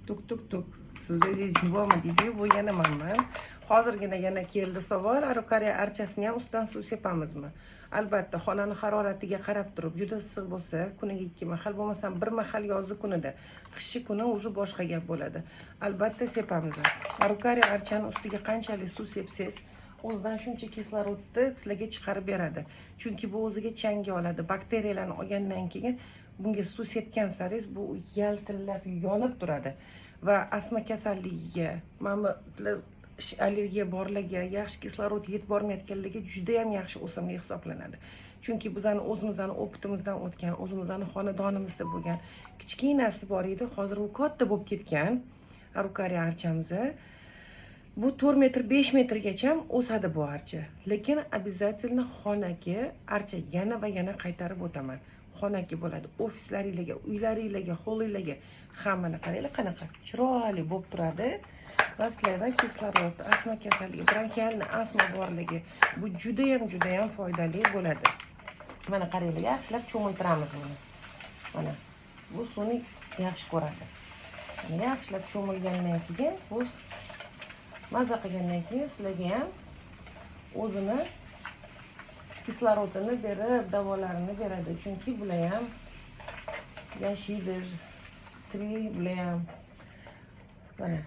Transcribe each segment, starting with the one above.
Tuk tuk tuk. Siz o'zingiz bormi deydi, bu yana manman. Hozirgina yana keldi savol, arukariya archasini ham ustidan suv sepamizmi? Albatta, xonani haroratiga qarab turib, juda issiq bo'lsa, kuniga 2 mahal, bo'lmasam 1 mahal yozgi kunida, qishki kuni уже boshqa gap bo'ladi. Albatta sepamiz. Arukariya archani ustiga qanchalik suv sepsangiz, o'zidan shuncha kislorodni sizlarga chiqarib beradi. Chunki bu o'ziga changi oladi. Bakteriyalarni olgandan keyin bunga suv sepgan saringiz bu yaltillab, yonib turadi. Va astma kasalligiga, mana allergiya borlarga, yaxshi kislorod yetib bormayotganlarga juda ham yaxshi o'simlik hisoblanadi. Chunki bizani o'zimizdan opitimizdan o'tgan, o'zimizning xonadonimizda bo'lgan kichkinasi bor edi, hozir u katta bo'lib ketgan arukariya archamiz. Bu 4 metr 5 metrgacha o'sadi bu archa. Lekin обязательно xonaga archa yana va yana qaytarib o'taman. Xonaga bo'ladi, ofislaringizga, uylaringizga, hovlingizga hammani qaranglar qanaqa chiroyli bo'lib turadi. Sizlarda kislorod, astma kasalligi, bronxialni astma borligi bu juda ham foydali bo'ladi. Mana qaranglar, yaxshilab cho'miltiramiz buni. Mana bu suvni yaxshi ko'radi. Yaxshilab cho'milgandan keyin bu maza qilgandan keyin sizlarga ham o'zini kislorodini berib, davolarini beradi. Chunki bular ham yashaydir, tirik bular ham. Mana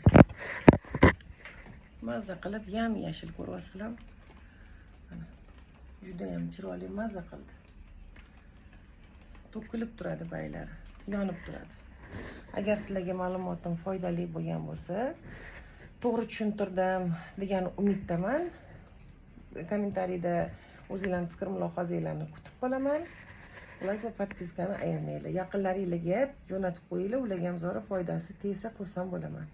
maza qilib yam-yashil ko'ryapsizlar. Mana juda ham chiroyli maza qildi. To'kilib turadi baylari, yonib turadi. Agar sizlarga ma'lumotim foydali bo'lgan bo'lsa, to'g'ri tushuntirdim degan umiddaman. Kommentariyda o'zingizlarning fikr mulohazanglarni kutib qolaman. Like va podpiskani ayamanglar. Yaqinlaringizga jo'natib qo'yinglar, ularga ham zora foydasi tegsa xursand bo'laman.